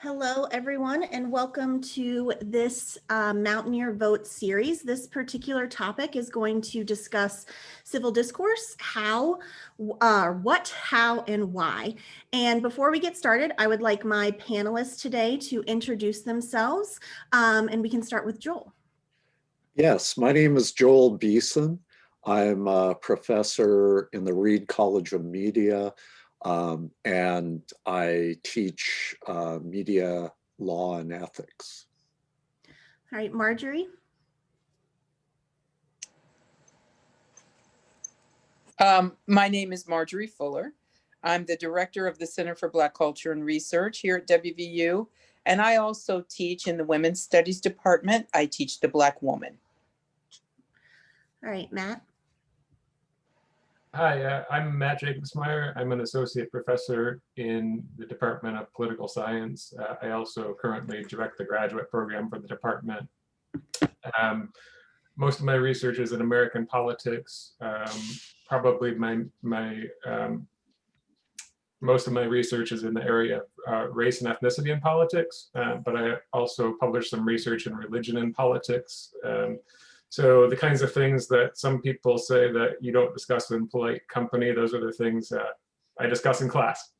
Hello, everyone, and welcome to this Mountaineer Vote series. This particular topic is going to discuss civil discourse, what, how, and why. And before we get started, I would like my panelists today to introduce themselves, and we can start with Joel. Yes, my name is Joel Beeson. I'm a professor in the Reed College of Media, and I teach media law and ethics. All right, Marjorie. My name is Marjorie Fuller. I'm the director of the Center for Black Culture and Research here at WVU, and I also teach in the Women's Studies Department. I teach the Black woman. All right, Matt. Hi, I'm Matt Jacobsmeyer. I'm an associate professor in the Department of Political Science. I also currently direct the graduate program for the department. Most of my research is in American politics. Probably most of my research is in the area of race and ethnicity in politics, but I also published some research in religion and politics. So the kinds of things that some people say that you don't discuss in polite company, those are the things that I discuss in class.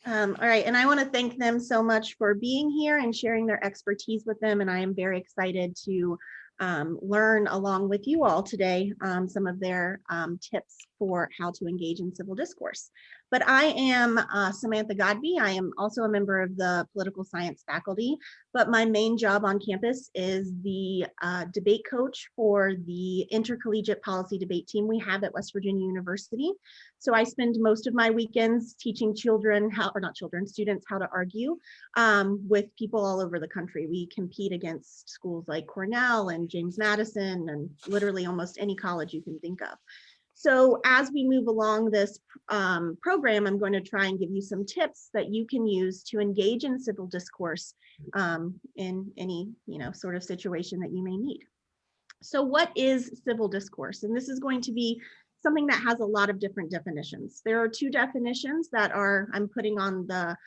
All right, and I want to thank them so much for being here and sharing their expertise with them, and I am very excited to learn along with you all today some of their tips for how to engage in civil discourse. But I am Samantha Godby. I am also a member of the political science faculty, but my main job on campus is the debate coach for the intercollegiate policy debate team we have at West Virginia University. So I spend most of my weekends teaching students how to argue with people all over the country. We compete against schools like Cornell and James Madison and literally almost any college you can think of. So as we move along this program, I'm going to try and give you some tips that you can use to engage in civil discourse in any sort of situation that you may need. So what is civil discourse? And this is going to be something that has a lot of different definitions. There are two definitions that I'm putting on the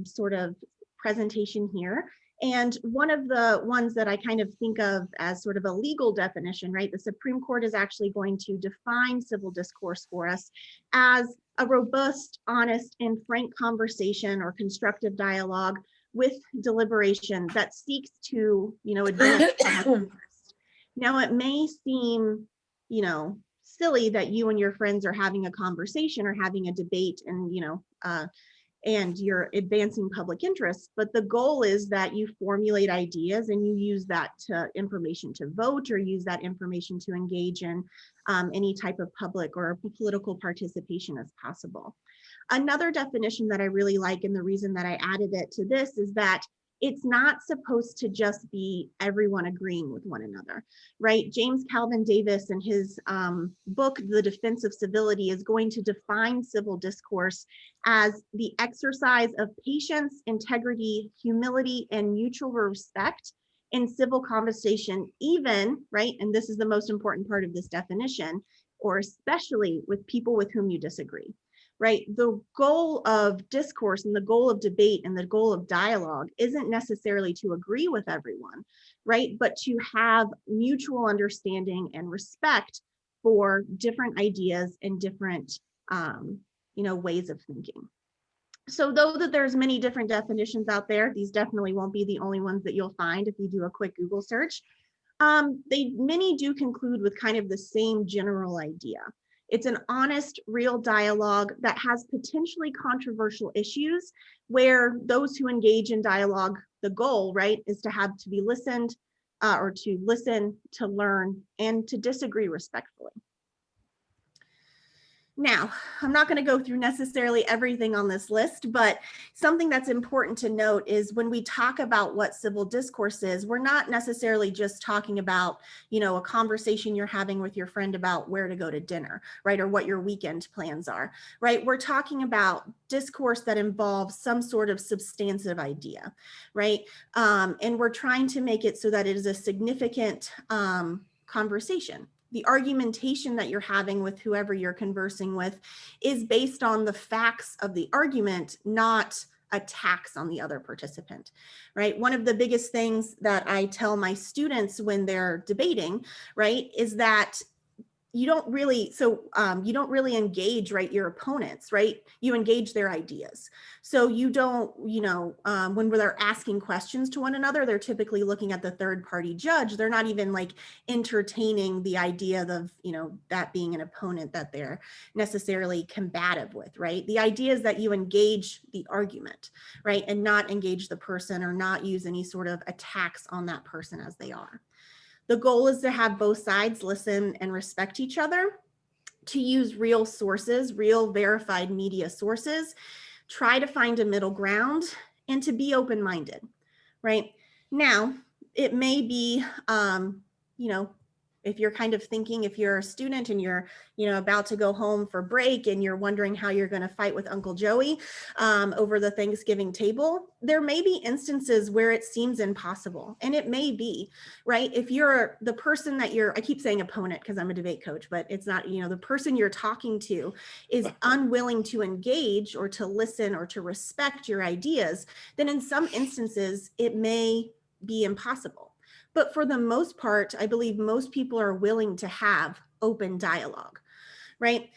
sort of presentation here. And one of the ones that I kind of think of as sort of a legal definition, right? The Supreme Court is actually going to define civil discourse for us as a robust, honest, and frank conversation or constructive dialogue with deliberation that seeks to, advance public interest. Now, it may seem, silly that you and your friends are having a conversation or having a debate and you're advancing public interest, but the goal is that you formulate ideas and you use that information to vote or use that information to engage in any type of public or political participation as possible. Another definition that I really like, and the reason that I added it to this, is that it's not supposed to just be everyone agreeing with one another, right? James Calvin Davis in his book, The Defense of Civility, is going to define civil discourse as the exercise of patience, integrity, humility, and mutual respect in civil conversation, even, right? And this is the most important part of this definition, or especially with people with whom you disagree. Right? The goal of discourse and the goal of debate and the goal of dialogue isn't necessarily to agree with everyone, right? But to have mutual understanding and respect for different ideas and different, ways of thinking. So though that there's many different definitions out there, these definitely won't be the only ones that you'll find if you do a quick Google search. Many do conclude with kind of the same general idea. It's an honest, real dialogue that has potentially controversial issues where those who engage in dialogue, the goal, right, is to be listened or to listen, to learn, and to disagree respectfully. Now, I'm not going to go through necessarily everything on this list, but something that's important to note is when we talk about what civil discourse is, we're not necessarily just talking about, a conversation you're having with your friend about where to go to dinner, right? Or what your weekend plans are, right? We're talking about discourse that involves some sort of substantive idea, right? And we're trying to make it so that it is a significant conversation. The argumentation that you're having with whoever you're conversing with is based on the facts of the argument, not attacks on the other participant, right? One of the biggest things that I tell my students when they're debating, right, is that you don't really, you don't really engage, right, your opponents, right? You engage their ideas. So you don't, when they're asking questions to one another, they're typically looking at the third party judge. They're not even like entertaining the idea of, that being an opponent that they're necessarily combative with, right? The idea is that you engage the argument, right? And not engage the person or not use any sort of attacks on that person as they are. The goal is to have both sides listen and respect each other, to use real sources, real verified media sources, try to find a middle ground, and to be open-minded, right? Now, it may be, if you're kind of thinking, if you're a student and you're, about to go home for break and you're wondering how you're going to fight with Uncle Joey over the Thanksgiving table, there may be instances where it seems impossible, and it may be, right? If you're the person that I keep saying opponent because I'm a debate coach, but it's not, the person you're talking to is unwilling to engage or to listen or to respect your ideas, then in some instances, it may be impossible. But for the most part, I believe most people are willing to have open dialogue, right?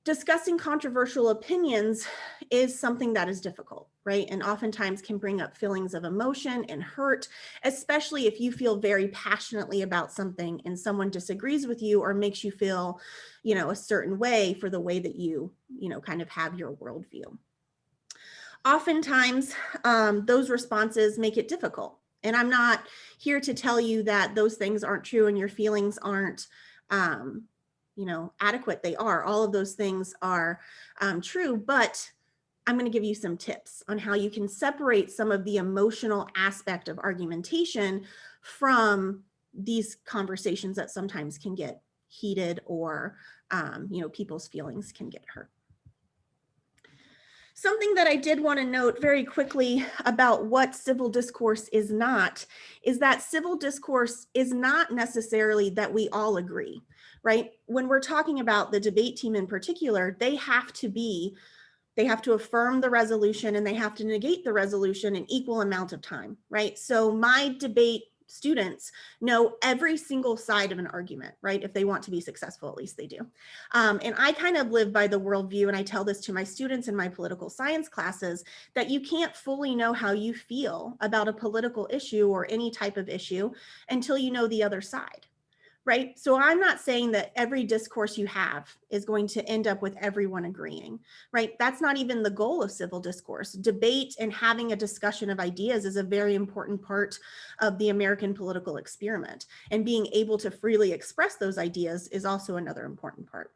Discussing controversial opinions is something that is difficult, right? And oftentimes can bring up feelings of emotion and hurt, especially if you feel very passionately about something and someone disagrees with you or makes you feel, a certain way for the way that you, kind of have your worldview. Oftentimes, those responses make it difficult. And I'm not here to tell you that those things aren't true and your feelings aren't, adequate. They are. All of those things are true, but I'm going to give you some tips on how you can separate some of the emotional aspect of argumentation from these conversations that sometimes can get heated or, people's feelings can get hurt. Something that I did want to note very quickly about what civil discourse is not, is that civil discourse is not necessarily that we all agree, right? When we're talking about the debate team in particular, they have to affirm the resolution and they have to negate the resolution in equal amount of time, right? So my debate students know every single side of an argument, right? If they want to be successful, at least they do. And I kind of live by the worldview, and I tell this to my students in my political science classes, that you can't fully know how you feel about a political issue or any type of issue until you know the other side, right? So I'm not saying that every discourse you have is going to end up with everyone agreeing, right? That's not even the goal of civil discourse. Debate and having a discussion of ideas is a very important part of the American political experiment. And being able to freely express those ideas is also another important part.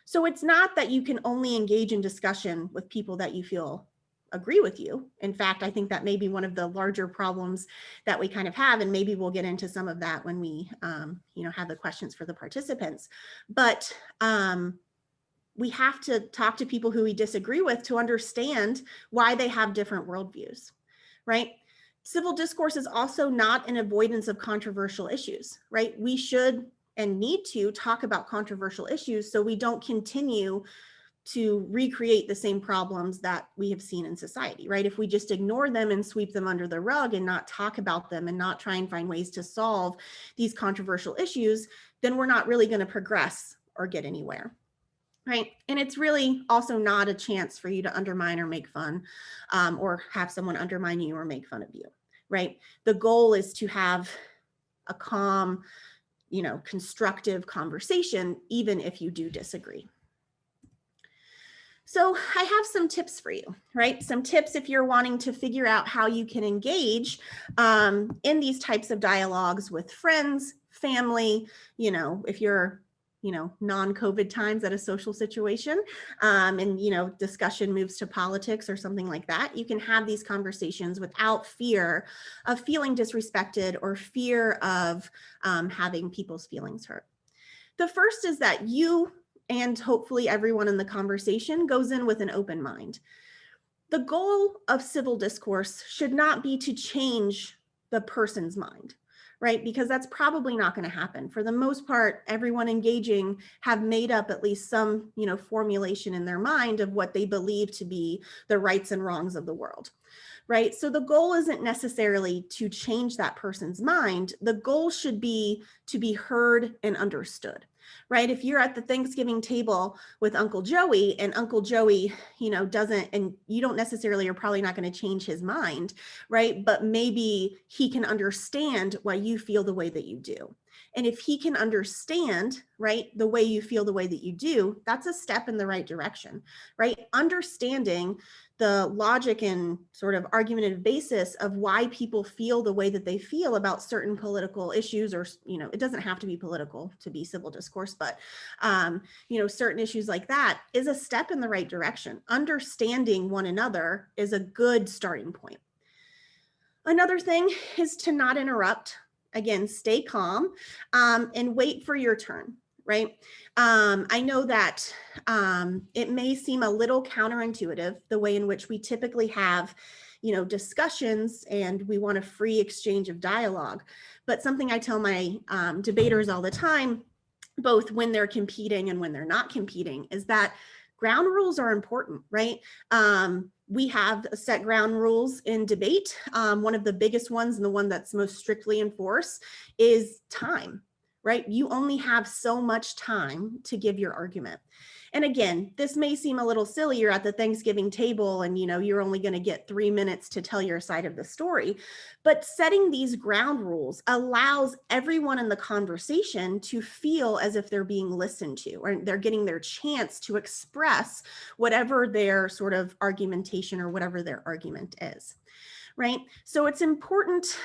So it's not that you can only engage in discussion with people that you feel agree with you. In fact, I think that may be one of the larger problems that we kind of have, and maybe we'll get into some of that when we, have the questions for the participants. But we have to talk to people who we disagree with to understand why they have different worldviews, right? Civil discourse is also not an avoidance of controversial issues, right? We should and need to talk about controversial issues so we don't continue to recreate the same problems that we have seen in society, right? If we just ignore them and sweep them under the rug and not talk about them and not try and find ways to solve these controversial issues, then we're not really going to progress or get anywhere, right? And it's really also not a chance for you to undermine or make fun or have someone undermine you or make fun of you, right? The goal is to have a calm, constructive conversation, even if you do disagree. So I have some tips for you, right? Some tips if you're wanting to figure out how you can engage in these types of dialogues with friends, family, if you're, non-COVID times at a social situation and, discussion moves to politics or something like that, you can have these conversations without fear of feeling disrespected or fear of having people's feelings hurt. The first is that you and hopefully everyone in the conversation goes in with an open mind. The goal of civil discourse should not be to change the person's mind, right? Because that's probably not going to happen. For the most part, everyone engaging have made up at least some, formulation in their mind of what they believe to be the rights and wrongs of the world. right? So the goal isn't necessarily to change that person's mind. The goal should be to be heard and understood, right? If you're at the Thanksgiving table with Uncle Joey and Uncle Joey, doesn't, and you don't necessarily are probably not going to change his mind, right? But maybe he can understand why you feel the way that you do. And if he can understand, right, the way you feel the way that you do, that's a step in the right direction, right? Understanding the logic and sort of argumentative basis of why people feel the way that they feel about certain political issues, or, it doesn't have to be political to be civil discourse, but, certain issues like that is a step in the right direction. Understanding one another is a good starting point. Another thing is to not interrupt. Again, stay calm and wait for your turn, right? I know that it may seem a little counterintuitive, the way in which we typically have, discussions, and we want a free exchange of dialogue. But something I tell my debaters all the time, both when they're competing and when they're not competing, is that ground rules are important, right? We have set ground rules in debate. One of the biggest ones, and the one that's most strictly enforced, is time, right? You only have so much time to give your argument. And again, this may seem a little silly. You're at the Thanksgiving table and you're only going to get 3 minutes to tell your side of the story. But setting these ground rules allows everyone in the conversation to feel as if they're being listened to, or they're getting their chance to express whatever their sort of argumentation or whatever their argument is. Right. So it's important,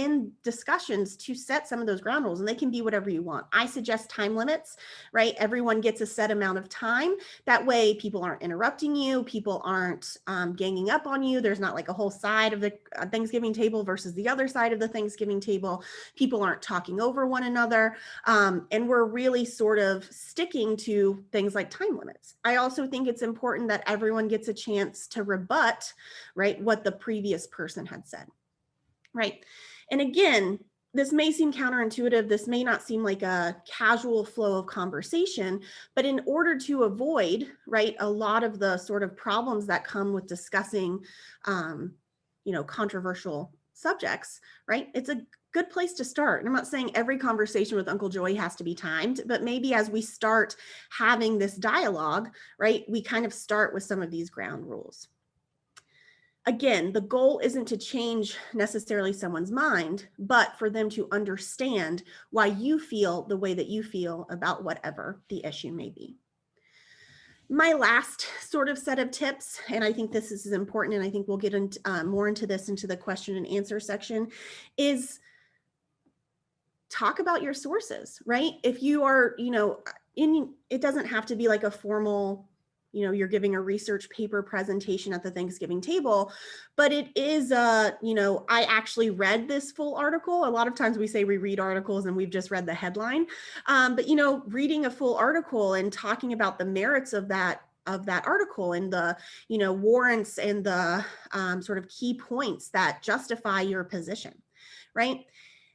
in discussions to set some of those ground rules, and they can be whatever you want. I suggest time limits, right? Everyone gets a set amount of time. That way people aren't interrupting you. People aren't ganging up on you. There's not like a whole side of the Thanksgiving table versus the other side of the Thanksgiving table. People aren't talking over one another. And we're really sort of sticking to things like time limits. I also think it's important that everyone gets a chance to rebut, right, what the previous person had said. Right. And again, this may seem counterintuitive. This may not seem like a casual flow of conversation, but in order to avoid, right, a lot of the sort of problems that come with discussing, controversial subjects, right, it's a good place to start. And I'm not saying every conversation with Uncle Joey has to be timed, but maybe as we start having this dialogue, right, we kind of start with some of these ground rules. Again, the goal isn't to change necessarily someone's mind, but for them to understand why you feel the way that you feel about whatever the issue may be. My last sort of set of tips, and I think this is important, and I think we'll get into, more into this into the question and answer section, is talk about your sources, right? If you are, it doesn't have to be like a formal, you're giving a research paper presentation at the Thanksgiving table, but it is, I actually read this full article. A lot of times we say we read articles and we've just read the headline, but, reading a full article and talking about the merits of that article and the, warrants and the sort of key points that justify your position, right?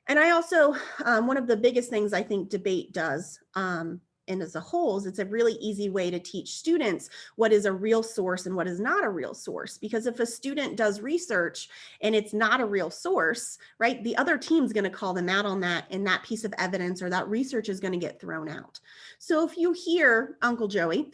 And I also, one of the biggest things I think debate does, and as a whole, is it's a really easy way to teach students what is a real source and what is not a real source. Because if a student does research and it's not a real source, right, the other team's going to call them out on that, and that piece of evidence or that research is going to get thrown out. So if you hear Uncle Joey,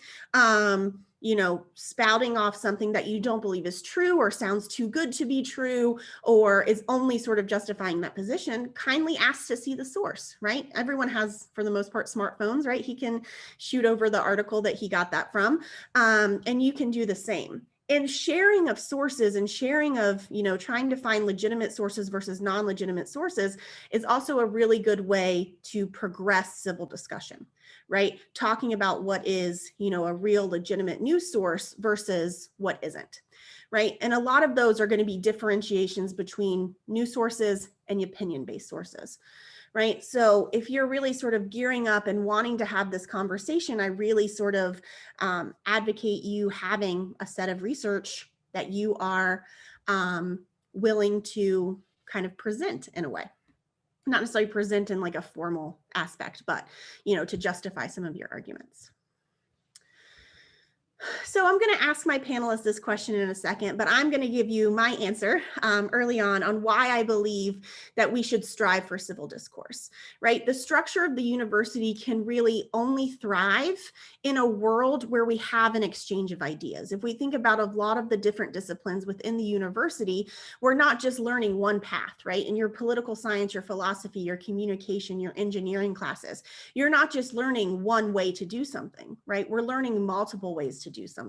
spouting off something that you don't believe is true or sounds too good to be true or is only sort of justifying that position, kindly ask to see the source, right? Everyone has, for the most part, smartphones, right? He can shoot over the article that he got that from, and you can do the same. And sharing of sources and sharing of, trying to find legitimate sources versus non-legitimate sources is also a really good way to progress civil discussion, right? Talking about what is, a real legitimate news source versus what isn't, right? And a lot of those are going to be differentiations between news sources and opinion-based sources, right? So if you're really sort of gearing up and wanting to have this conversation, I really sort of advocate you having a set of research that you are willing to kind of present in a way. Not necessarily present in like a formal aspect, but, to justify some of your arguments. So I'm going to ask my panelists this question in a second, but I'm going to give you my answer early on why I believe that we should strive for civil discourse, right? The structure of the university can really only thrive in a world where we have an exchange of ideas. If we think about a lot of the different disciplines within the university, we're not just learning one path, right? In your political science, your philosophy, your communication, your engineering classes, you're not just learning one way to do something, right? We're learning multiple ways to do something,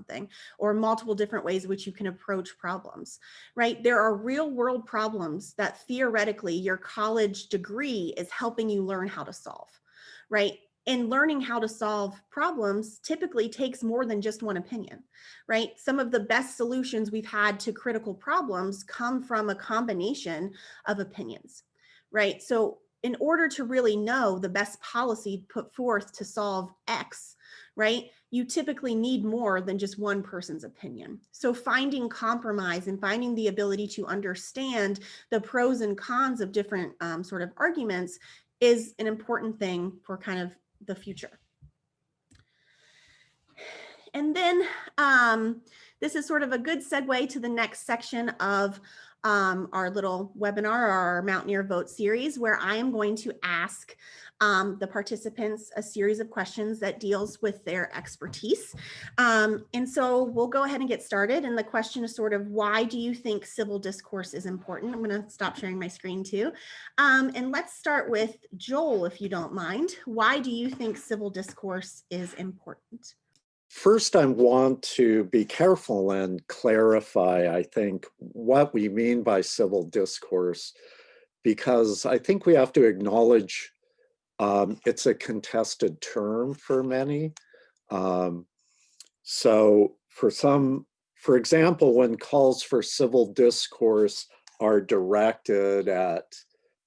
or multiple different ways which you can approach problems, right? There are real world problems that theoretically your college degree is helping you learn how to solve, right? And learning how to solve problems typically takes more than just one opinion, right? Some of the best solutions we've had to critical problems come from a combination of opinions, right? So in order to really know the best policy put forth to solve X, right, you typically need more than just one person's opinion. So finding compromise and finding the ability to understand the pros and cons of different sort of arguments is an important thing for kind of the future. And then this is sort of a good segue to the next section of our little webinar, our Mountaineer Vote series, where I am going to ask the participants a series of questions that deals with their expertise. And so we'll go ahead and get started. And the question is sort of, why do you think civil discourse is important? I'm going to stop sharing my screen too. And let's start with Joel, if you don't mind. Why do you think civil discourse is important? First, I want to be careful and clarify, I think, what we mean by civil discourse, because I think we have to acknowledge it's a contested term for many. So for example, when calls for civil discourse are directed at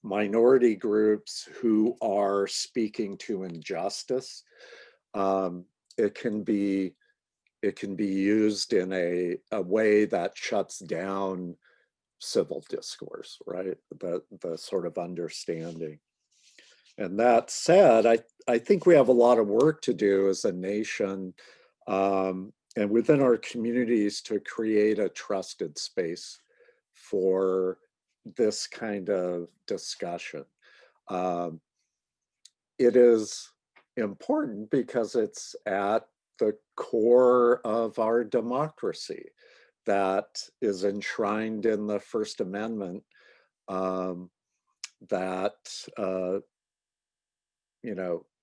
minority groups who are speaking to injustice, it can be used in a way that shuts down civil discourse, right? The sort of understanding. And that said, I think we have a lot of work to do as a nation and within our communities to create a trusted space for this kind of discussion. It is important because it's at the core of our democracy that is enshrined in the First Amendment, that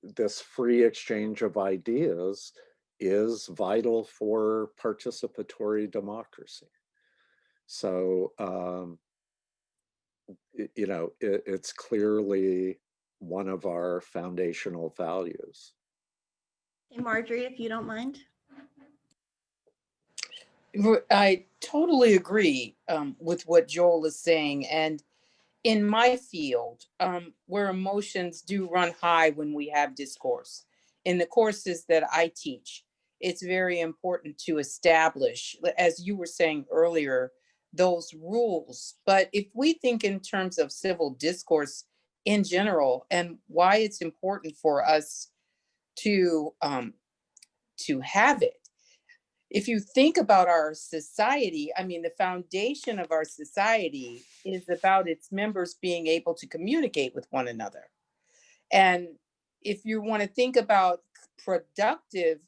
this free exchange of ideas is vital for participatory democracy. So it's clearly one of our foundational values. Hey, Marjorie, if you don't mind. I totally agree with what Joel is saying. And in my field, where emotions do run high when we have discourse, in the courses that I teach, it's very important to establish, as you were saying earlier, those rules. But if we think in terms of civil discourse in general and why it's important for us to have it, if you think about our society, I mean, the foundation of our society is about its members being able to communicate with one another. And if you want to think about productive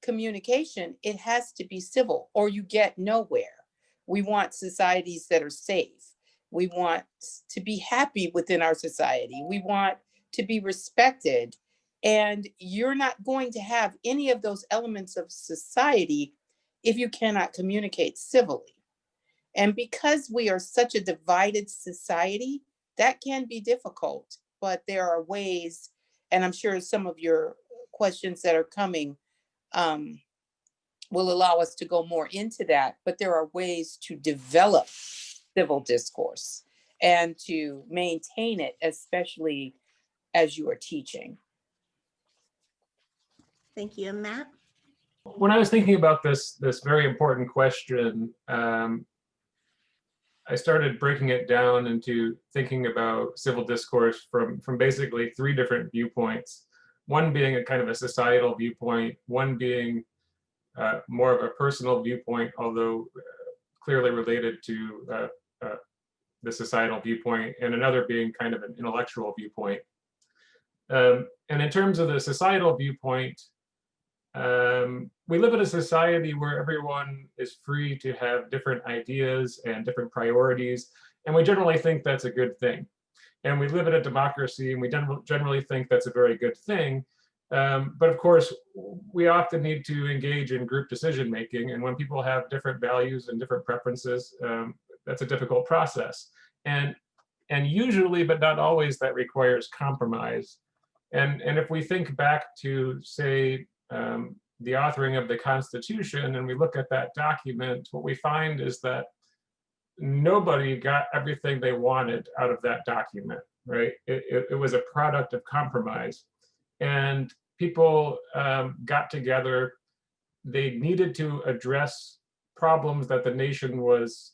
communication, it has to be civil or you get nowhere. We want societies that are safe. We want to be happy within our society. We want to be respected. And you're not going to have any of those elements of society if you cannot communicate civilly. And because we are such a divided society, that can be difficult, but there are ways, and I'm sure some of your questions that are coming will allow us to go more into that, but there are ways to develop civil discourse and to maintain it, especially as you are teaching. Thank you, Matt. When I was thinking about this very important question, I started breaking it down into thinking about civil discourse from basically three different viewpoints. One being a kind of a societal viewpoint, one being more of a personal viewpoint, although clearly related to the societal viewpoint, and another being kind of an intellectual viewpoint. And in terms of the societal viewpoint, we live in a society where everyone is free to have different ideas and different priorities, and we generally think that's a good thing. And we live in a democracy, and we generally think that's a very good thing. But of course, we often need to engage in group decision making, and when people have different values and different preferences, that's a difficult process. And usually, but not always, that requires compromise. And if we think back to, say, the authoring of the Constitution, and we look at that document, what we find is that nobody got everything they wanted out of that document, right? It was a product of compromise. And people got together. They needed to address problems that the nation was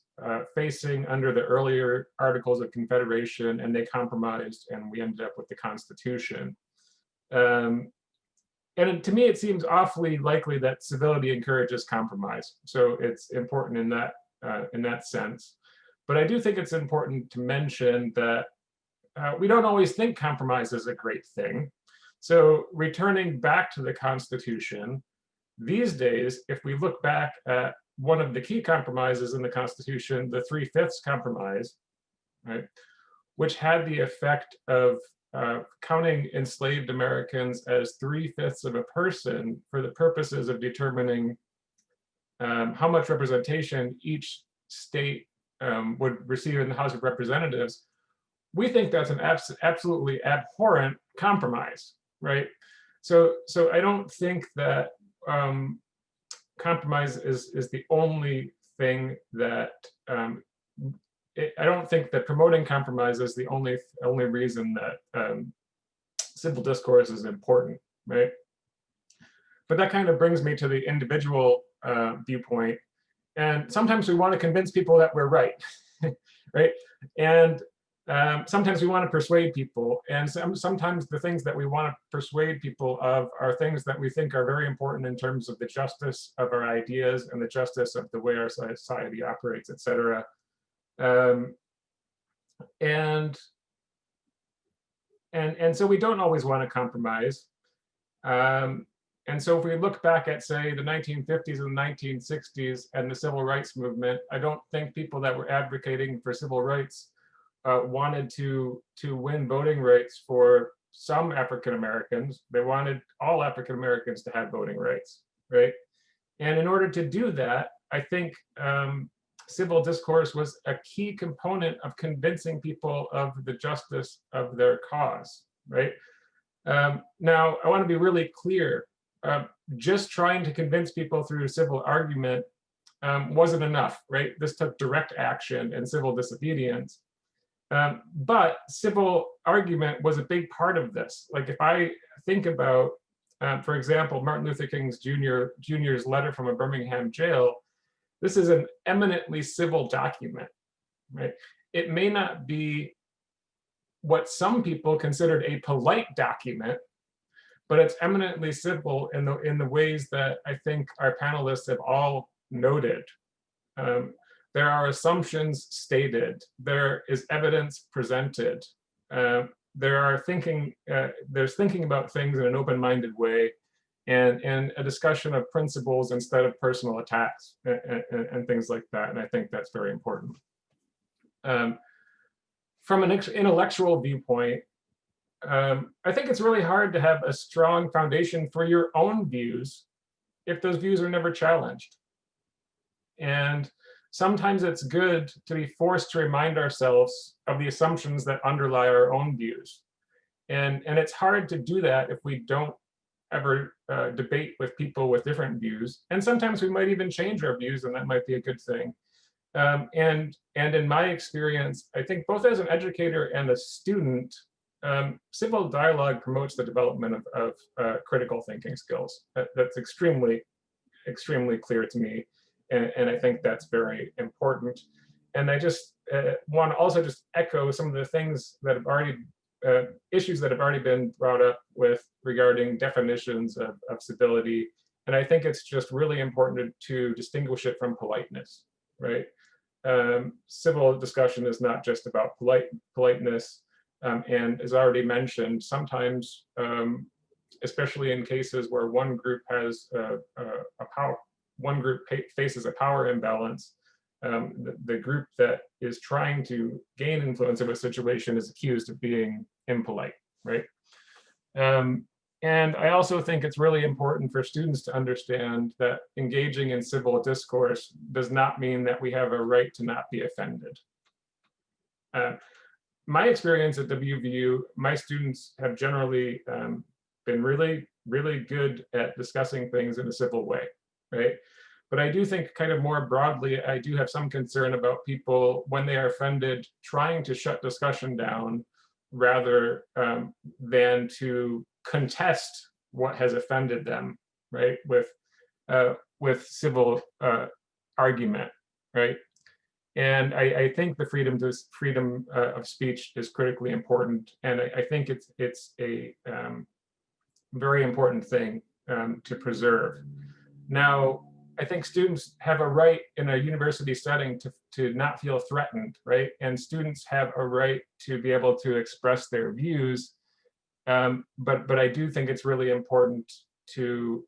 facing under the earlier Articles of Confederation, and they compromised, and we ended up with the Constitution. And to me, it seems awfully likely that civility encourages compromise. So it's important in that sense. But I do think it's important to mention that we don't always think compromise is a great thing. So returning back to the Constitution, these days, if we look back at one of the key compromises in the Constitution, the 3/5 compromise, right, which had the effect of counting enslaved Americans as 3/5 of a person for the purposes of determining how much representation each state would receive in the House of Representatives, we think that's an absolutely abhorrent compromise, right? So I don't think that compromise is the only thing that I don't think that promoting compromise is the only reason that civil discourse is important, right? But that kind of brings me to the individual viewpoint. And sometimes we want to convince people that we're right, right? And sometimes we want to persuade people. And sometimes the things that we want to persuade people of are things that we think are very important in terms of the justice of our ideas and the justice of the way our society operates, et cetera. And so we don't always want to compromise. And so if we look back at, say, the 1950s and the 1960s and the civil rights movement, I don't think people that were advocating for civil rights wanted to win voting rights for some African Americans. They wanted all African Americans to have voting rights, right? And in order to do that, I think civil discourse was a key component of convincing people of the justice of their cause, right? Now, I want to be really clear. Just trying to convince people through civil argument wasn't enough, right? This took direct action and civil disobedience. But civil argument was a big part of this. Like if I think about, for example, Martin Luther King Jr.'s letter from a Birmingham jail, this is an eminently civil document, right? It may not be what some people considered a polite document, but it's eminently civil in the ways that I think our panelists have all noted. There are assumptions stated. There is evidence presented. There's thinking about things in an open-minded way, and a discussion of principles instead of personal attacks and things like that. And I think that's very important. From an intellectual viewpoint, I think it's really hard to have a strong foundation for your own views if those views are never challenged. And sometimes it's good to be forced to remind ourselves of the assumptions that underlie our own views. And it's hard to do that if we don't ever debate with people with different views. And sometimes we might even change our views, and that might be a good thing. And in my experience, I think both as an educator and a student, civil dialogue promotes the development of critical thinking skills. That's extremely, extremely clear to me. And I think that's very important. And I just want to also just echo some of the things that have already, issues that have already been brought up with regarding definitions of civility And I think it's just really important to distinguish it from politeness, right? Civil discussion is not just about politeness. And as already mentioned, sometimes, especially in cases where one group has faces a power imbalance, the group that is trying to gain influence of a situation is accused of being impolite, right? And I also think it's really important for students to understand that engaging in civil discourse does not mean that we have a right to not be offended. My experience at WVU, my students have generally been really, really good at discussing things in a civil way, right? But I do think kind of more broadly, I do have some concern about people when they are offended trying to shut discussion down rather than to contest what has offended them, right? With civil argument, right? And I think the freedom of speech is critically important, and I think it's a very important thing to preserve. Now, I think students have a right in a university setting to not feel threatened, right? And students have a right to be able to express their views, but I do think it's really important to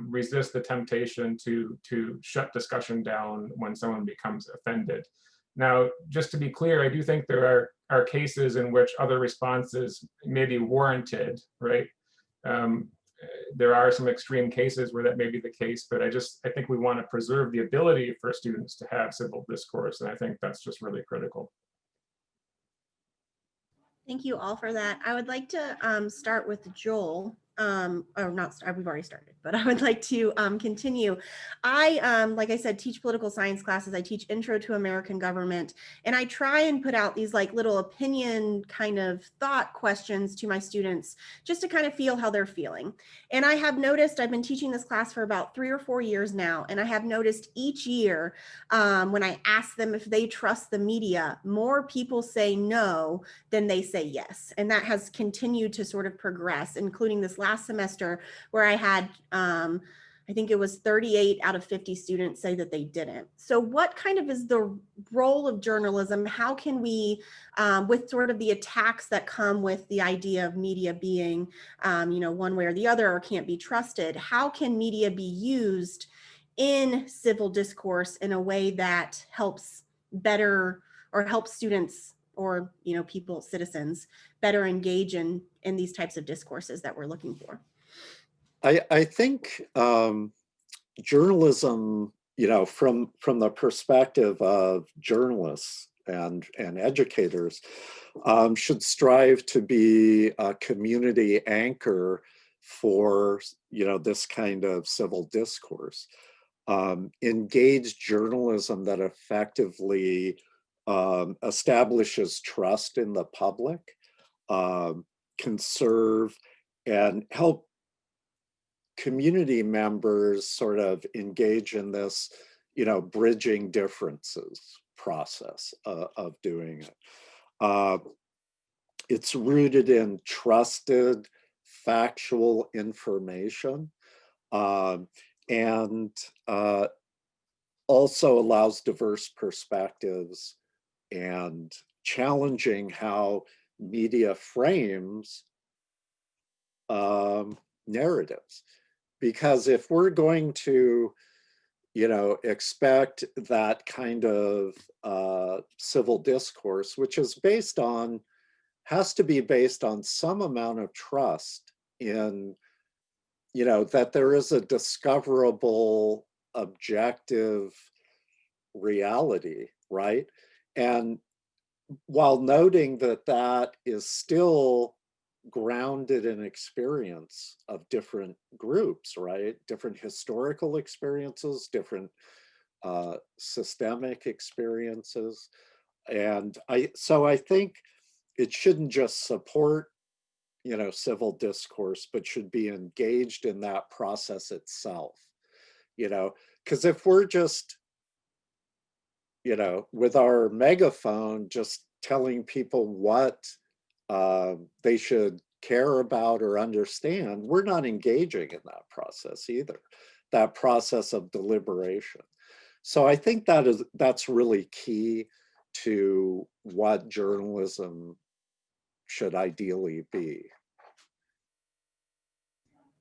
resist the temptation to shut discussion down when someone becomes offended. Now, just to be clear, I do think there are cases in which other responses may be warranted, right? There are some extreme cases where that may be the case, but I think we want to preserve the ability for students to have civil discourse, and I think that's just really critical. Thank you all for that. I would like to start with Joel. Or not start, we've already started, but I would like to continue. I, like I said, teach political science classes. I teach Intro to American Government, and I try and put out these like little opinion kind of thought questions to my students just to kind of feel how they're feeling. And I have noticed, I've been teaching this class for about 3 or 4 years now, and I have noticed each year when I ask them if they trust the media, more people say no than they say yes. And that has continued to sort of progress, including this last semester where I had, I think it was 38 out of 50 students say that they didn't. So what kind of is the role of journalism? How can we, with sort of the attacks that come with the idea of media being, one way or the other or can't be trusted, how can media be used in civil discourse in a way that helps better or helps students or people, citizens, better engage in these types of discourses that we're looking for? I think journalism, from the perspective of journalists and educators, should strive to be a community anchor for this kind of civil discourse. Engaged journalism that effectively establishes trust in the public, can serve and help community members sort of engage in this, bridging differences process of doing it. It's rooted in trusted, factual information, and also allows diverse perspectives and challenging how media frames narratives. Because if we're going to, expect that kind of civil discourse, which is has to be based on some amount of trust in, that there is a discoverable, objective reality, right? And while noting that that is still grounded in experience of different groups, right? Different historical experiences, different systemic experiences. And so I think it shouldn't just support, civil discourse, but should be engaged in that process itself, because if we're just, with our megaphone, just telling people what they should care about or understand, we're not engaging in that process either. that process of deliberation. So I think that's really key to what journalism should ideally be.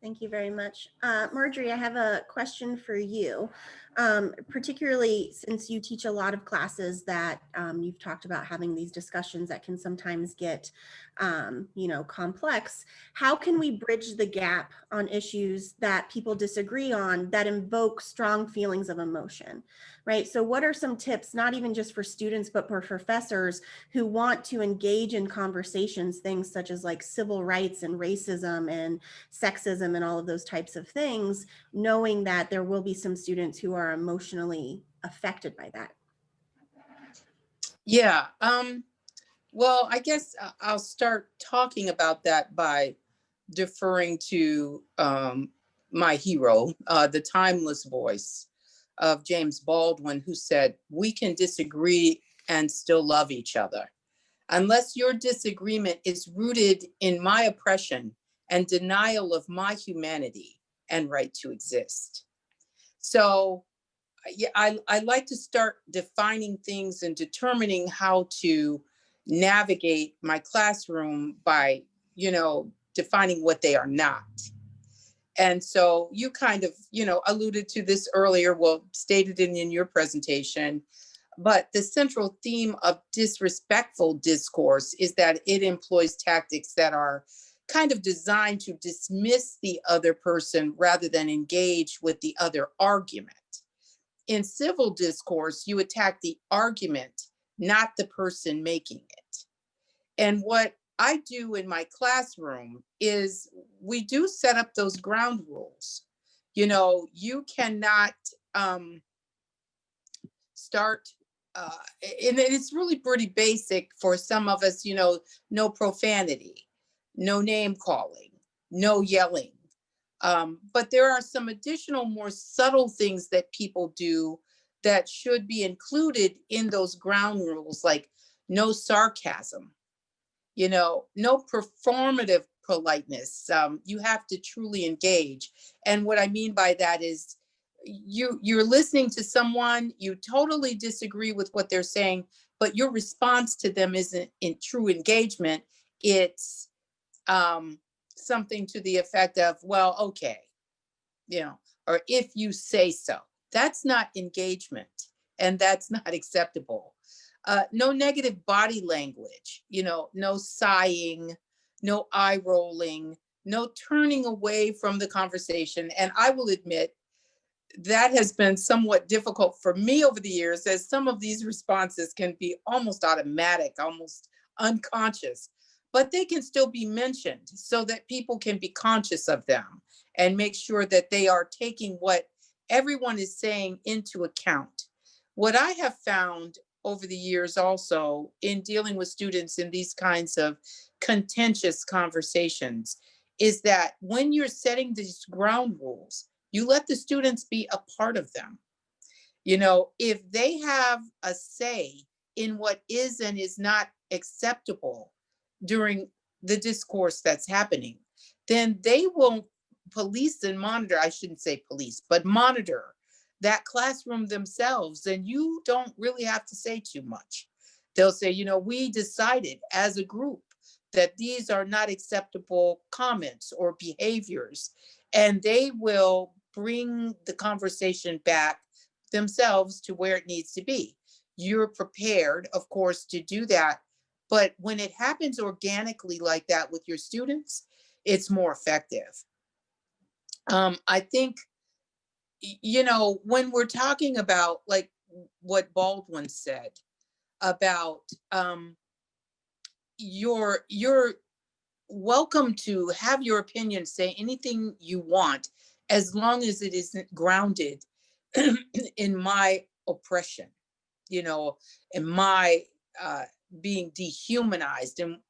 Thank you very much. Marjorie, I have a question for you, particularly since you teach a lot of classes that you've talked about having these discussions that can sometimes get, complex. How can we bridge the gap on issues that people disagree on that invoke strong feelings of emotion, right? So what are some tips, not even just for students, but for professors who want to engage in conversations, things such as like civil rights and racism and sexism and all of those types of things, knowing that there will be some students who are emotionally affected by that? Yeah. Well, I guess I'll start talking about that by deferring to my hero, the timeless voice of James Baldwin, who said, "We can disagree and still love each other. Unless your disagreement is rooted in my oppression and denial of my humanity and right to exist." So yeah, I like to start defining things and determining how to navigate my classroom by, defining what they are not. And so you kind of, alluded to this earlier, well, stated in your presentation, but the central theme of disrespectful discourse is that it employs tactics that are kind of designed to dismiss the other person rather than engage with the other argument. In civil discourse, you attack the argument, not the person making it. And what I do in my classroom is we do set up those ground rules. You cannot start, and it's really pretty basic for some of us, no profanity, no name calling, no yelling. But there are some additional, more subtle things that people do that should be included in those ground rules, like no sarcasm, no performative politeness. You have to truly engage. And what I mean by that is you're listening to someone, you totally disagree with what they're saying, but your response to them isn't in true engagement. It's something to the effect of, well, okay, or if you say so. That's not engagement, and that's not acceptable. No negative body language, no sighing, no eye rolling, no turning away from the conversation. And I will admit that has been somewhat difficult for me over the years, as some of these responses can be almost automatic, almost unconscious, but they can still be mentioned so that people can be conscious of them and make sure that they are taking what everyone is saying into account. What I have found over the years also in dealing with students in these kinds of contentious conversations is that when you're setting these ground rules, you let the students be a part of them. If they have a say in what is and is not acceptable during the discourse that's happening, then they will police and monitor, I shouldn't say police, but monitor that classroom themselves. And you don't really have to say too much. They'll say, we decided as a group that these are not acceptable comments or behaviors. And they will bring the conversation back themselves to where it needs to be. You're prepared, of course, to do that. But when it happens organically like that with your students, it's more effective. I think, when we're talking about like what Baldwin said about you're welcome to have your opinion, say anything you want, as long as it isn't grounded in my oppression, in my being dehumanized. And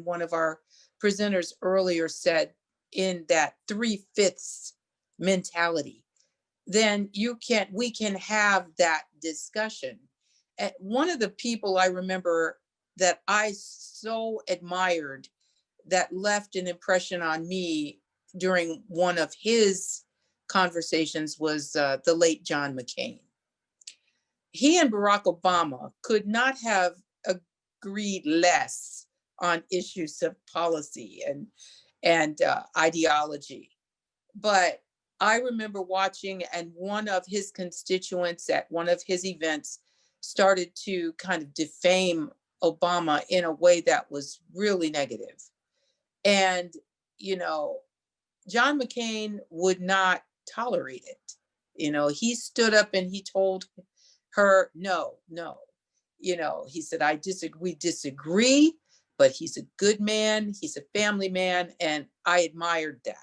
one of our presenters earlier said in that 3/5 mentality, then we can have that discussion. And one of the people I remember that I so admired that left an impression on me during one of his conversations was the late John McCain. He and Barack Obama could not have agreed less on issues of policy and ideology. But I remember watching, and one of his constituents at one of his events started to kind of defame Obama in a way that was really negative. And, you know, John McCain would not tolerate it. You know, he stood up and he told her, no, you know, he said, we disagree, but he's a good man, he's a family man, and I admired that.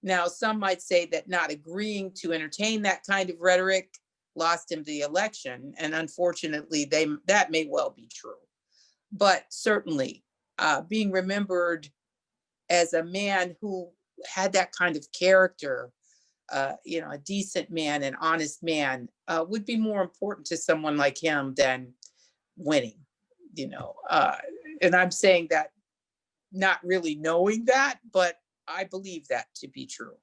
Now, some might say that not agreeing to entertain that kind of rhetoric lost him the election, and unfortunately, that may well be true. But certainly, being remembered as a man who had that kind of character, you know, a decent man, an honest man, would be more important to someone like him than winning, you know. And I'm saying that not really knowing that, but I believe that to be true.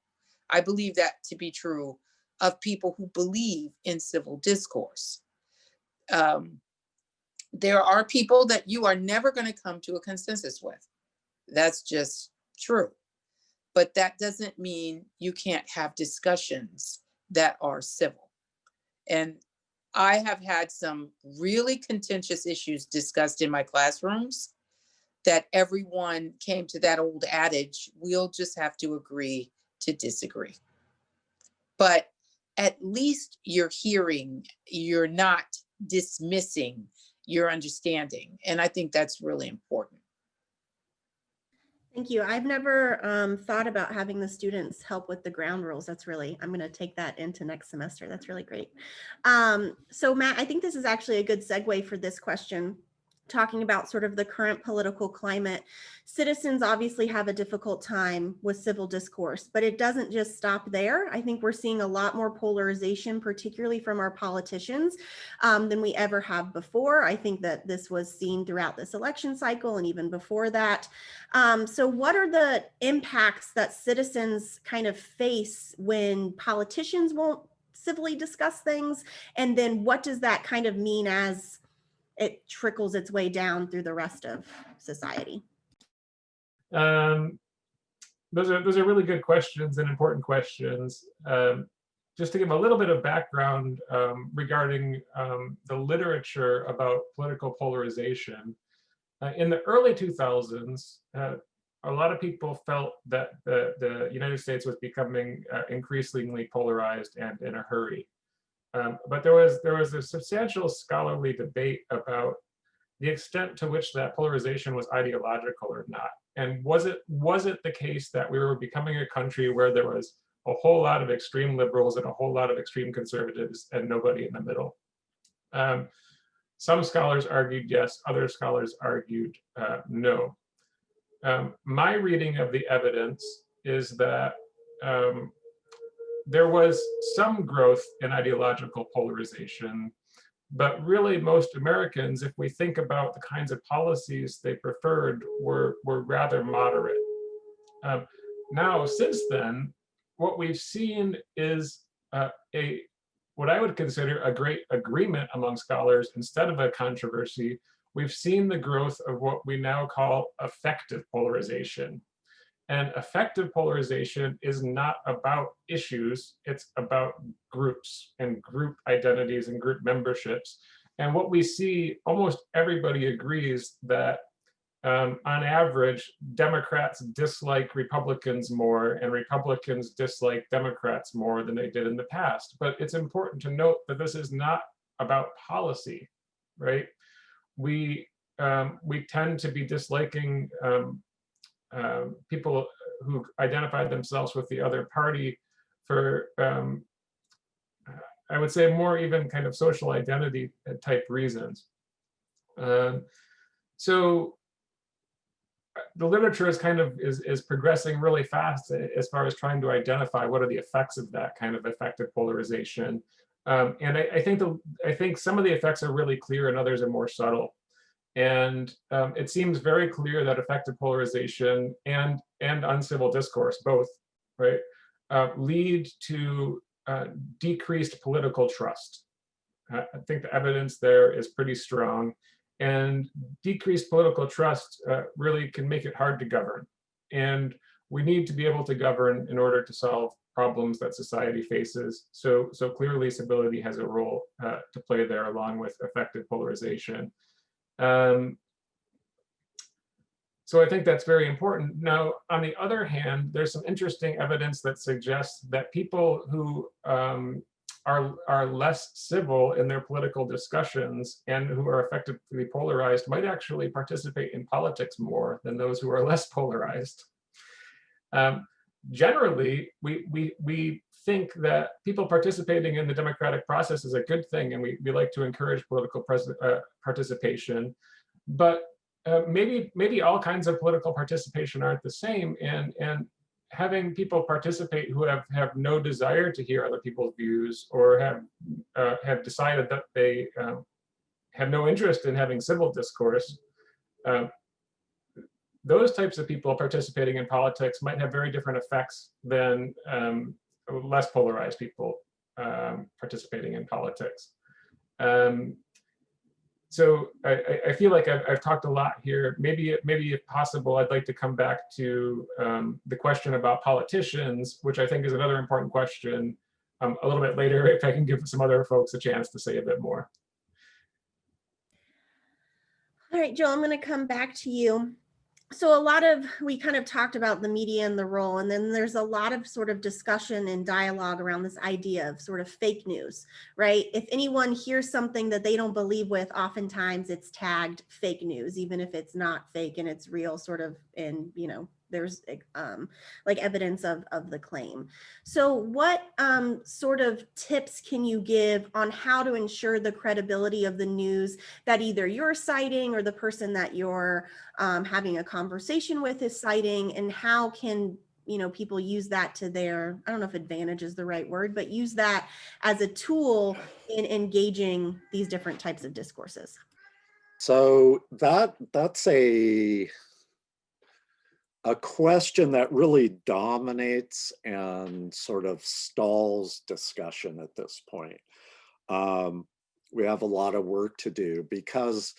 I believe that to be true of people who believe in civil discourse. There are people that you are never going to come to a consensus with. That's just true. But that doesn't mean you can't have discussions that are civil. And I have had some really contentious issues discussed in my classrooms that everyone came to that old adage, we'll just have to agree to disagree. But at least you're hearing, you're not dismissing your understanding. And I think that's really important. Thank you. I've never thought about having the students help with the ground rules. That's really, I'm going to take that into next semester. That's really great. So Matt, I think this is actually a good segue for this question. Talking about sort of the current political climate, citizens obviously have a difficult time with civil discourse, but it doesn't just stop there. I think we're seeing a lot more polarization, particularly from our politicians, than we ever have before. I think that this was seen throughout this election cycle and even before that. So what are the impacts that citizens kind of face when politicians won't civilly discuss things? And then what does that kind of mean as it trickles its way down through the rest of society? Those are really good questions and important questions. Just to give a little bit of background regarding the literature about political polarization, in the early 2000s, a lot of people felt that the United States was becoming increasingly polarized and in a hurry. But there was a substantial scholarly debate about the extent to which that polarization was ideological or not. And was it the case that we were becoming a country where there was a whole lot of extreme liberals and a whole lot of extreme conservatives and nobody in the middle? Some scholars argued yes, other scholars argued no. My reading of the evidence is that there was some growth in ideological polarization, but really most Americans, if we think about the kinds of policies they preferred, were rather moderate. Now, since then, what we've seen is what I would consider a great agreement among scholars instead of a controversy. We've seen the growth of what we now call effective polarization. And effective polarization is not about issues, it's about groups and group identities and group memberships. And what we see, almost everybody agrees that on average, Democrats dislike Republicans more and Republicans dislike Democrats more than they did in the past. But it's important to note that this is not about policy, right? We tend to be disliking people who identified themselves with the other party for, I would say, more even kind of social identity type reasons. So the literature is progressing really fast as far as trying to identify what are the effects of that kind of effective polarization. And I think some of the effects are really clear and others are more subtle. And it seems very clear that effective polarization and uncivil discourse, both, right, lead to decreased political trust. I think the evidence there is pretty strong, and decreased political trust really can make it hard to govern. And we need to be able to govern in order to solve problems that society faces. So clearly civility has a role to play there, along with effective polarization. So I think that's very important. Now, on the other hand, there's some interesting evidence that suggests that people who are less civil in their political discussions and who are effectively polarized might actually participate in politics more than those who are less polarized. Generally, we think that people participating in the democratic process is a good thing, and we like to encourage political participation. But maybe all kinds of political participation aren't the same, and having people participate who have no desire to hear other people's views, or have decided that they have no interest in having civil discourse, those types of people participating in politics might have very different effects than less polarized people participating in politics. So I feel like I've talked a lot here. Maybe if possible, I'd like to come back to the question about politicians, which I think is another important question, a little bit later, if I can give some other folks a chance to say a bit more. All right, Joe, I'm going to come back to you. So we kind of talked about the media and the role, and then there's a lot of sort of discussion and dialogue around this idea of sort of fake news, right? If anyone hears something that they don't believe with, oftentimes it's tagged fake news, even if it's not fake and it's real, sort of, and there's like evidence of the claim. So what sort of tips can you give on how to ensure the credibility of the news that either you're citing or the person that you're having a conversation with is citing, and how can people use that to their, I don't know if advantage is the right word, but use that as a tool in engaging these different types of discourses? So that's a question that really dominates and sort of stalls discussion at this point. We have a lot of work to do, because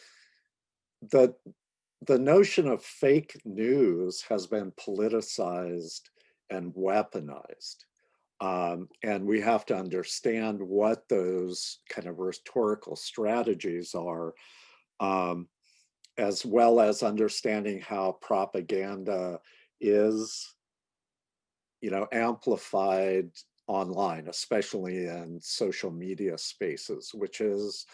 the notion of fake news has been politicized and weaponized. And we have to understand what those kind of rhetorical strategies are, as well as understanding how propaganda is, amplified online, especially in social media spaces, which is,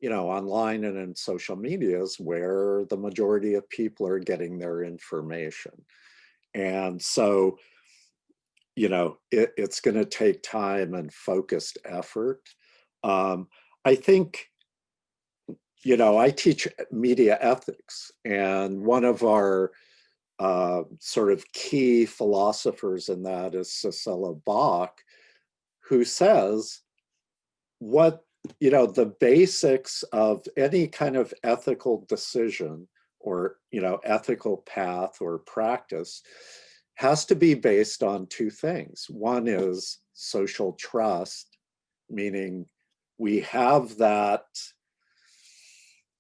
online and in social media is where the majority of people are getting their information. And so, it's going to take time and focused effort. I think, I teach media ethics, and one of our sort of key philosophers in that is Cicely Bach, who says the basics of any kind of ethical decision or, ethical path or practice has to be based on two things. One is social trust, meaning we have that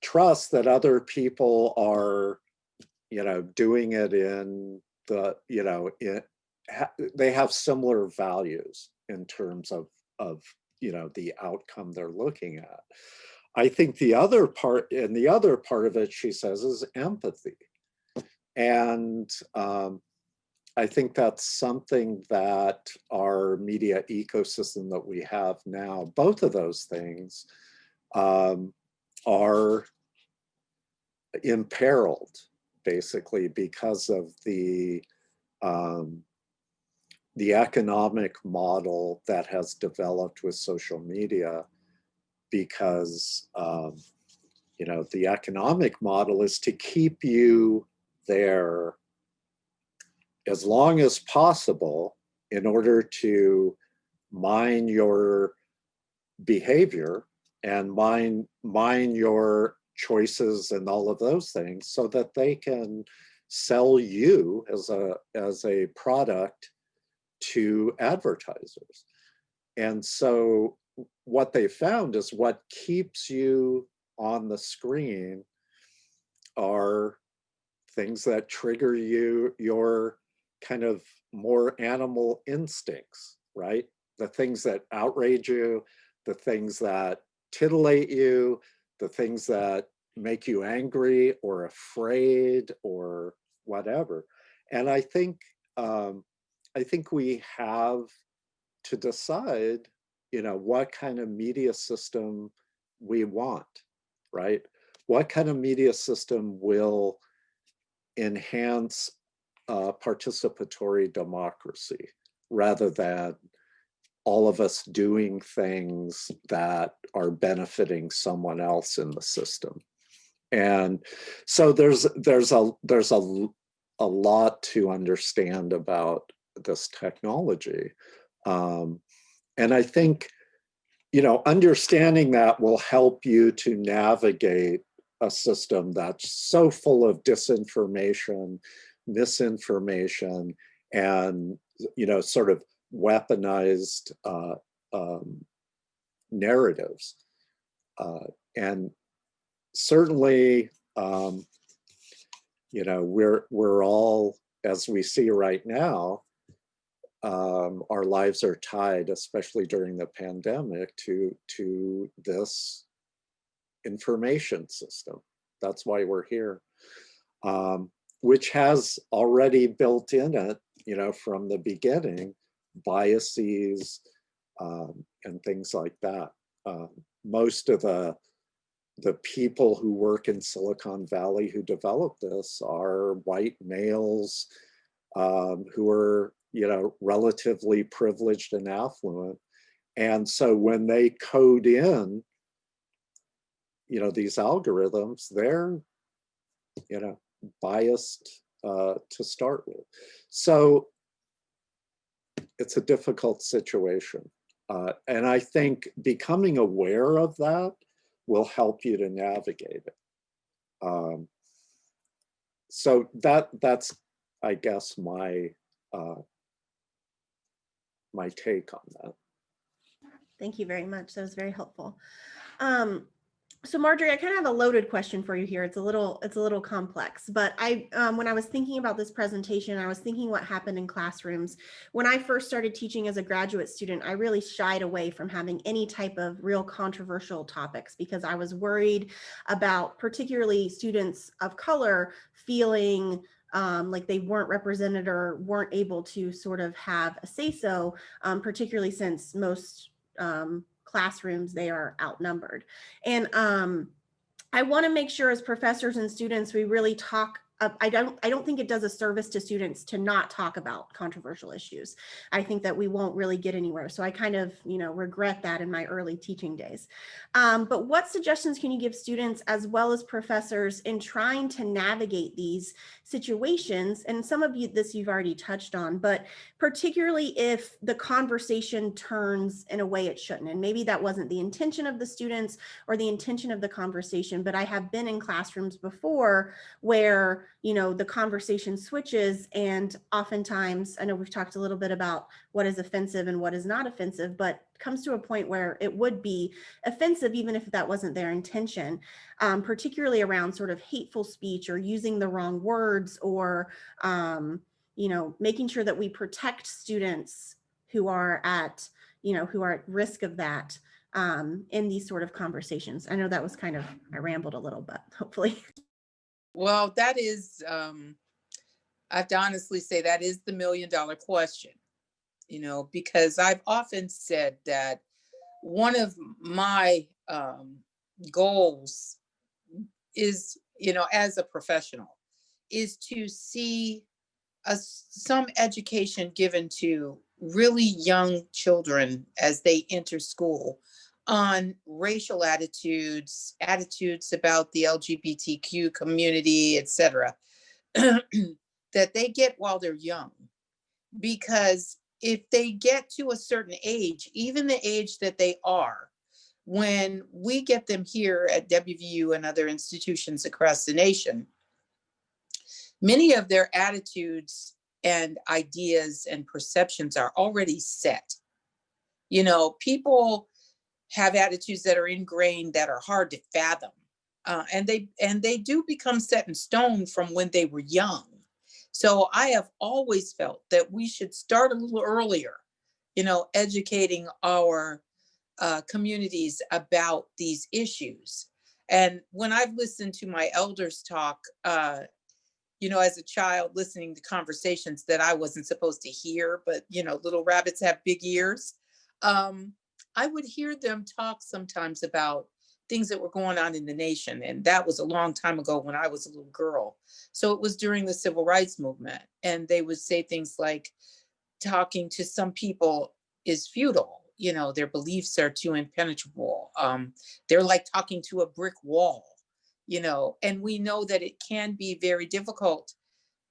trust that other people are, doing it in the, they have similar values in terms of the outcome they're looking at. I think the other part of it, she says, is empathy. And I think that's something that our media ecosystem that we have now, both of those things are imperiled, basically, because of the economic model that has developed with social media, because the economic model is to keep you there as long as possible in order to mine your behavior and mine your choices and all of those things, so that they can sell you as a product to advertisers. And so what they found is what keeps you on the screen are things that trigger your kind of more animal instincts, right? The things that outrage you, the things that titillate you, the things that make you angry or afraid or whatever. And I think we have to decide, what kind of media system we want, right? What kind of media system will enhance participatory democracy rather than all of us doing things that are benefiting someone else in the system. And so there's a lot to understand about this technology. And I think, understanding that will help you to navigate a system that's so full of disinformation, misinformation, and, sort of weaponized narratives. And certainly, we're all, as we see right now, our lives are tied, especially during the pandemic, to this information system. That's why we're here, which has already built in it, from the beginning, biases and things like that. Most of the people who work in Silicon Valley who developed this are white males who are, relatively privileged and affluent. And so when they code in, these algorithms, they're, biased to start with. So it's a difficult situation. And I think becoming aware of that will help you to navigate it. So that's, I guess, my take on that. Thank you very much. That was very helpful. So Marjorie, I kind of have a loaded question for you here. It's a little complex, but when I was thinking about this presentation, I was thinking what happened in classrooms. When I first started teaching as a graduate student, I really shied away from having any type of real controversial topics because I was worried about particularly students of color feeling like they weren't represented or weren't able to sort of have a say-so, particularly since most classrooms, they are outnumbered. And I want to make sure as professors and students, we really talk. I don't think it does a service to students to not talk about controversial issues. I think that we won't really get anywhere. So I kind of, regret that in my early teaching days. But what suggestions can you give students as well as professors in trying to navigate these situations? And some of this you've already touched on, but particularly if the conversation turns in a way it shouldn't. And maybe that wasn't the intention of the students or the intention of the conversation, but I have been in classrooms before where the conversation switches, and oftentimes, I know we've talked a little bit about what is offensive and what is not offensive, but comes to a point where it would be offensive even if that wasn't their intention, particularly around sort of hateful speech or using the wrong words or making sure that we protect students who are at risk of that in these sort of conversations. I know that was kind of, I rambled a little, but hopefully. Well, that is, I have to honestly say that is the $1 million question, because I've often said that one of my goals is, as a professional, is to see some education given to really young children as they enter school on racial attitudes about the LGBTQ community, etc., that they get while they're young. Because if they get to a certain age, even the age that they are, when we get them here at WVU and other institutions across the nation, many of their attitudes and ideas and perceptions are already set. You know, people have attitudes that are ingrained that are hard to fathom. And they do become set in stone from when they were young. So I have always felt that we should start a little earlier, you know, educating our communities about these issues. And when I've listened to my elders talk, you know, as a child, listening to conversations that I wasn't supposed to hear, but, you know, little rabbits have big ears. I would hear them talk sometimes about things that were going on in the nation. And that was a long time ago when I was a little girl. So it was during the civil rights movement. And they would say things like, talking to some people is futile. You know, their beliefs are too impenetrable. They're like talking to a brick wall, you know, and we know that it can be very difficult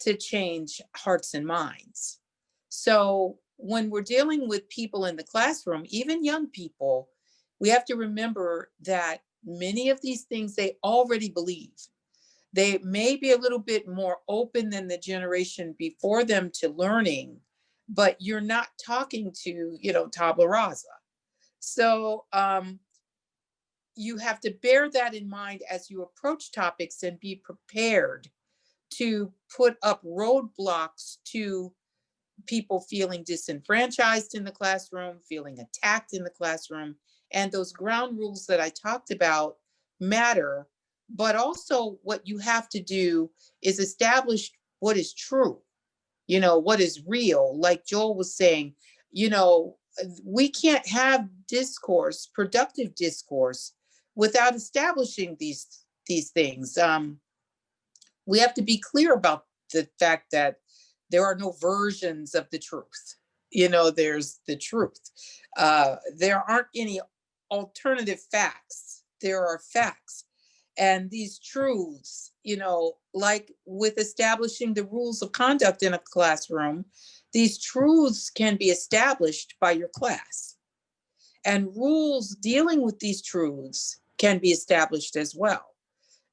to change hearts and minds. So when we're dealing with people in the classroom, even young people, we have to remember that many of these things they already believe. They may be a little bit more open than the generation before them to learning, but you're not talking to, you know, tabula rasa. So you have to bear that in mind as you approach topics and be prepared to put up roadblocks to people feeling disenfranchised in the classroom, feeling attacked in the classroom. And those ground rules that I talked about matter, but also what you have to do is establish what is true, you know, what is real. Like Joel was saying, you know, we can't have discourse, productive discourse, without establishing these things. We have to be clear about the fact that there are no versions of the truth. You know, there's the truth. There aren't any alternative facts. There are facts. And these truths, you know, like with establishing the rules of conduct in a classroom, these truths can be established by your class. And rules dealing with these truths can be established as well.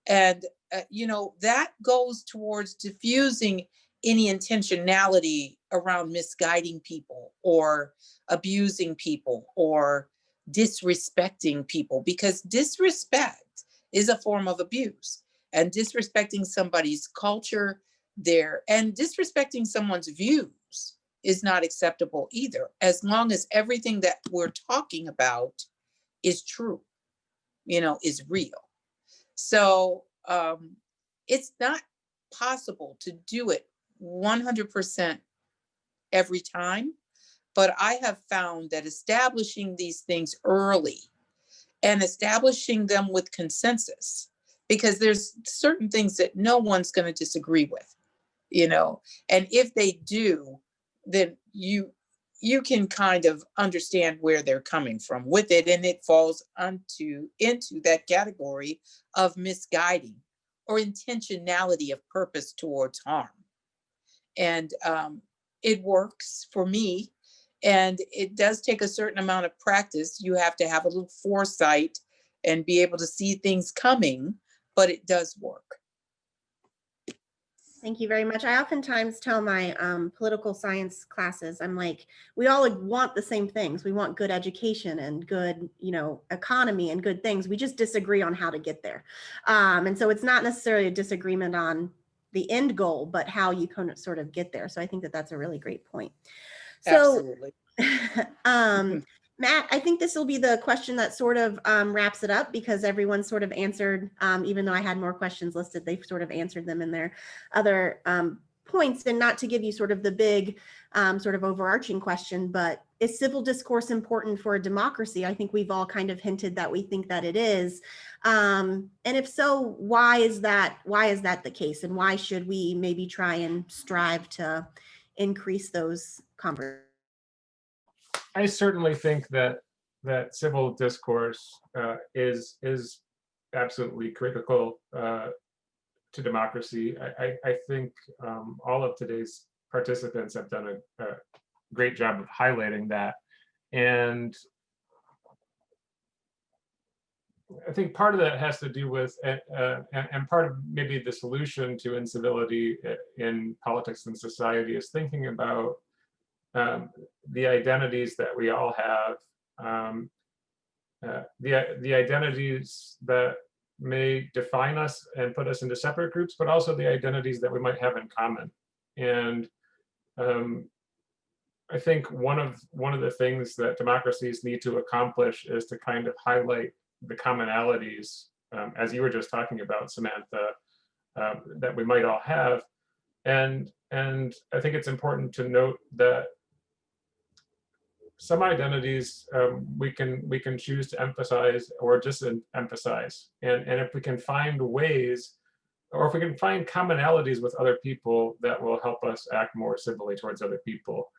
And, you know, that goes towards diffusing any intentionality around misguiding people or abusing people or disrespecting people, because disrespect is a form of abuse, and disrespecting somebody's culture and disrespecting someone's views is not acceptable either, as long as everything that we're talking about is true, you know, is real. So it's not possible to do it 100% every time, but I have found that establishing these things early and establishing them with consensus, because there's certain things that no one's going to disagree with, you know, and if they do, then you can kind of understand where they're coming from with it, and it falls into that category of misguiding or intentionality of purpose towards harm. And it works for me, and it does take a certain amount of practice. You have to have a little foresight and be able to see things coming, but it does work. Thank you very much. I oftentimes tell my political science classes, I'm like, we all want the same things. We want good education and good, you know, economy and good things. We just disagree on how to get there. And so it's not necessarily a disagreement on the end goal, but how you can sort of get there. So I think that that's a really great point. So, Absolutely. Matt, I think this will be the question that sort of wraps it up, because everyone sort of answered, even though I had more questions listed, they've sort of answered them in their other points. And not to give you sort of the big sort of overarching question, but is civil discourse important for a democracy? I think we've all kind of hinted that we think that it is. And if so, why is that the case? And why should we maybe try and strive to increase those conversations? I certainly think that civil discourse is absolutely critical to democracy. I think all of today's participants have done a great job of highlighting that. And I think part of that has to do with, and part of maybe the solution to incivility in politics and society is thinking about the identities that we all have, the identities that may define us and put us into separate groups, but also the identities that we might have in common. And I think one of the things that democracies need to accomplish is to kind of highlight the commonalities, as you were just talking about, Samantha, that we might all have. And I think it's important to note that some identities we can choose to emphasize or disemphasize, and if we can find ways, or if we can find commonalities with other people that will help us act more civilly towards other people.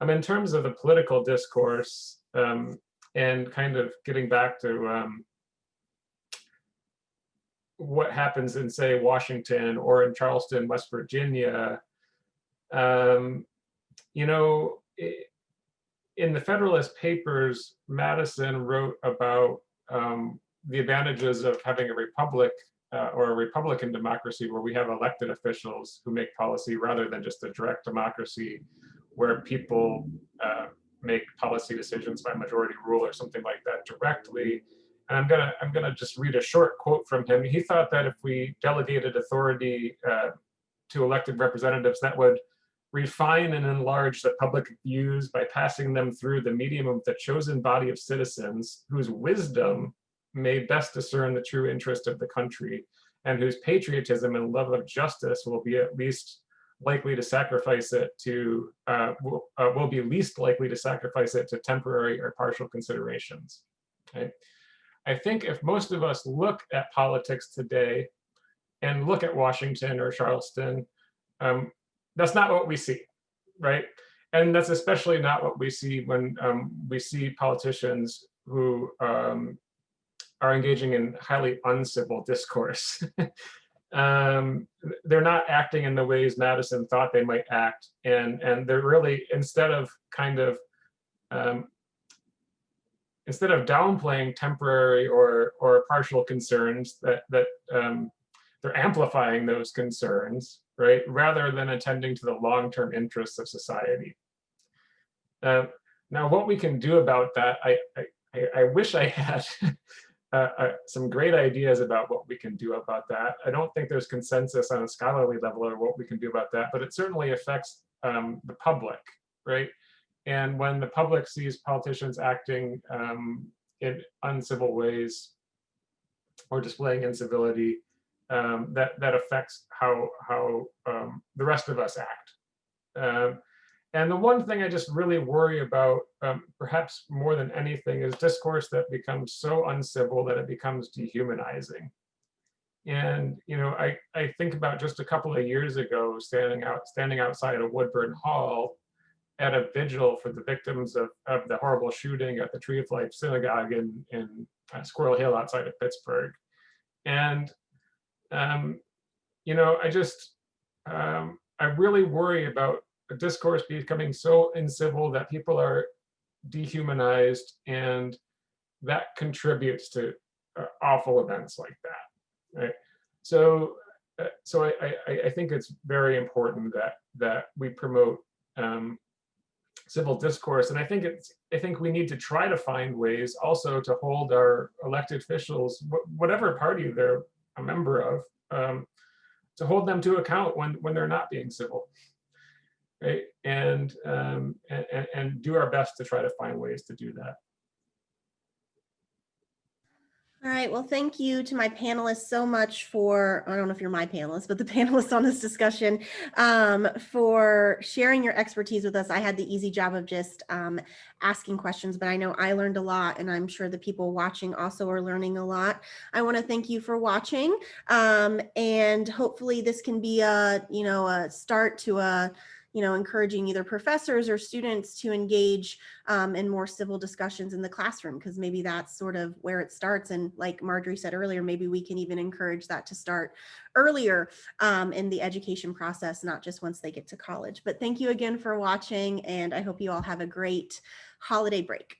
In terms of the political discourse, and kind of getting back to what happens in, say, Washington or in Charleston, West Virginia, you know, in the Federalist Papers, Madison wrote about the advantages of having a republic or a Republican democracy where we have elected officials who make policy rather than just a direct democracy where people make policy decisions by majority rule or something like that directly. And I'm gonna just read a short quote from him. He thought that if we delegated authority to elected representatives, that would refine and enlarge the public views by passing them through the medium of the chosen body of citizens whose wisdom may best discern the true interest of the country, and whose patriotism and love of justice will be at least likely to sacrifice it to will be least likely to sacrifice it to temporary or partial considerations. Okay? I think if most of us look at politics today and look at Washington or Charleston, that's not what we see, right? And that's especially not what we see when we see politicians who are engaging in highly uncivil discourse. They're not acting in the ways Madison thought they might act, and they're really, instead of downplaying temporary or partial concerns, that they're amplifying those concerns, right, rather than attending to the long-term interests of society. Now, what we can do about that, I wish I had some great ideas about what we can do about that. I don't think there's consensus on a scholarly level or what we can do about that, but it certainly affects the public, right? And when the public sees politicians acting in uncivil ways or displaying incivility, that affects how the rest of us act. And the one thing I just really worry about, perhaps more than anything, is discourse that becomes so uncivil that it becomes dehumanizing. And I think about just a couple of years ago, standing outside of Woodburn Hall at a vigil for the victims of the horrible shooting at the Tree of Life Synagogue in Squirrel Hill outside of Pittsburgh. And I really worry about a discourse becoming so incivil that people are dehumanized, and that contributes to awful events like that, right? So I think it's very important that we promote civil discourse, and I think we need to try to find ways also to hold our elected officials, whatever party they're a member of, to hold them to account when they're not being civil, right? And do our best to try to find ways to do that. All right, well, thank you to my panelists so much for, I don't know if you're my panelists, but the panelists on this discussion, for sharing your expertise with us. I had the easy job of just asking questions, but I know I learned a lot, and I'm sure the people watching also are learning a lot. I want to thank you for watching, and hopefully this can be a start to encouraging either professors or students to engage in more civil discussions in the classroom, because maybe that's sort of where it starts. And like Marjorie said earlier, maybe we can even encourage that to start earlier in the education process, not just once they get to college. But thank you again for watching, and I hope you all have a great holiday break.